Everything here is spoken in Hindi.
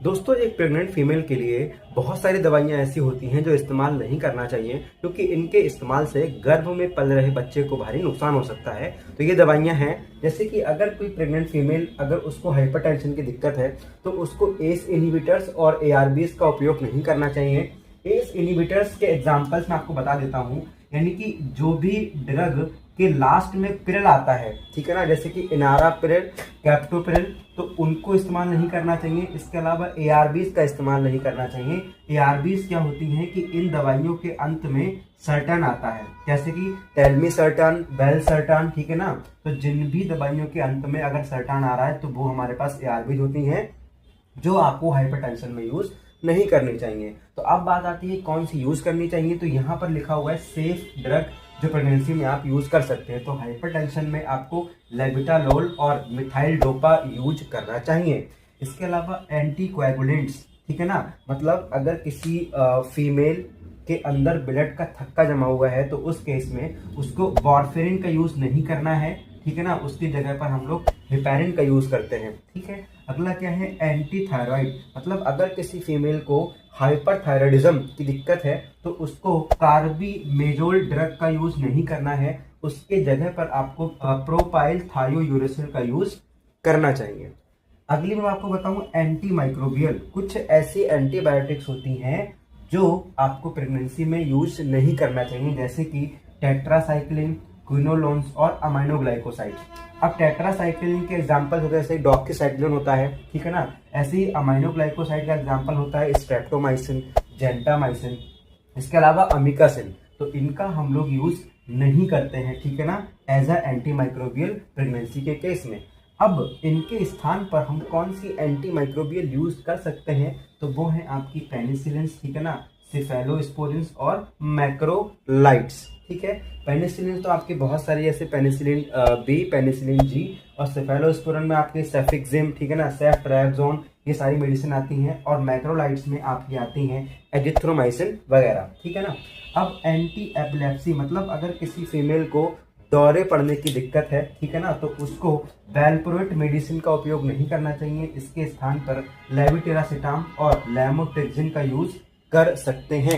दोस्तों, एक प्रेग्नेंट फीमेल के लिए बहुत सारी दवाइयां ऐसी होती हैं जो इस्तेमाल नहीं करना चाहिए, क्योंकि इनके इस्तेमाल से गर्भ में पल रहे बच्चे को भारी नुकसान हो सकता है। तो ये दवाइयां हैं, जैसे कि अगर कोई प्रेग्नेंट फीमेल अगर उसको हाइपरटेंशन की दिक्कत है तो उसको एस इनहिबिटर्स और एआरबीज का उपयोग नहीं करना चाहिए। एस इनहिबिटर्स के एग्जाम्पल्स मैं आपको बता देता हूँ, यानी कि जो भी ड्रग के लास्ट में पिरिल आता है, ठीक है ना, जैसे कि इनारापिरिल, कैप्टोपिरिल, तो उनको इस्तेमाल नहीं करना चाहिए। इसके अलावा एआरबीज का इस्तेमाल नहीं करना चाहिए। एआरबीज क्या होती हैं कि इन दवाइयों के अंत में सर्टन आता है, जैसे कि टेल्मीसर्टन, बेलसर्टन, ठीक है ना। तो जिन भी दवाइयों के अंत में अगर सर्टन आ रहा है तो वो हमारे पास एआरबीज होती हैं, जो आपको हाइपरटेंशन में यूज नहीं करनी चाहिए। तो अब बात आती है कौन सी यूज करनी चाहिए। तो यहाँ पर लिखा हुआ है सेफ ड्रग जो प्रेगनेंसी में आप यूज कर सकते हैं। तो हाइपरटेंशन में आपको लेबिटालोल और मिथाइल डोपा यूज करना चाहिए। इसके अलावा एंटीकोएगुलेंट्स, ठीक है ना, मतलब अगर किसी फीमेल के अंदर ब्लड का थक्का जमा हुआ है तो उस केस में उसको वारफेरिन का यूज नहीं करना है, ठीक है ना। उसकी जगह पर हम लोग हेपेरिन का यूज करते हैं, ठीक है। अगला क्या है, एंटी थायराइड, मतलब अगर किसी फीमेल को हाइपरथायराइडिज्म की दिक्कत है तो उसको कार्बिमेजोल ड्रग का यूज नहीं करना है। उसके जगह पर आपको प्रोपाइल थायोयूरेसिल का यूज करना चाहिए। अगली मैं आपको बताऊं एंटी माइक्रोबियल, कुछ ऐसी एंटीबायोटिक्स होती हैं जो आपको प्रेगनेंसी में यूज नहीं करना चाहिए, जैसे कि टेट्रासाइक्लिन, क्विनोलोन्स और अमाइनोग्लाइकोसाइड। अब टेट्रासाइक्लिन के एग्जांपल होते हैं, जैसे डॉक्सीसाइक्लिन होता है, ठीक है ना। ऐसे ही अमाइनोग्लाइकोसाइड का एग्जांपल होता है स्ट्रेप्टोमाइसिन, जेंटामाइसिन, इसके अलावा अमिकासिन। तो इनका हम लोग यूज नहीं करते हैं, ठीक है ना, as a antimicrobial pregnancy के केस में। अब इनके स्थान पर हम कौन सी एंटी माइक्रोबियल यूज कर सकते हैं, तो वो है आपकी पेनिसिलिन, ठीक है ना, सिफेलोस्पोरिन और मैक्रोलाइड्स, ठीक है। पेनिसिलिन तो आपकी बहुत सारी, जैसे पेनिसिलिन बी, पेनिसिलिन जी, और सेफेलोस्पोरिन में आपके सेफिक्सिम, ठीक है ना, सेफ्ट्रैक्सोन, ये सारी मेडिसिन आती हैं। और मैक्रोलाइड्स में आपकी आती हैं एजिथ्रोमाइसिन वगैरह, ठीक है ना। अब एंटी एपिलेप्सी, मतलब अगर किसी फीमेल को दौरे पड़ने की दिक्कत है, ठीक है ना, तो उसको वैल्प्रोएट मेडिसिन का उपयोग नहीं करना चाहिए। इसके स्थान पर लेविटिरासिटाम और लैमोट्रिक्सिन का यूज कर सकते हैं।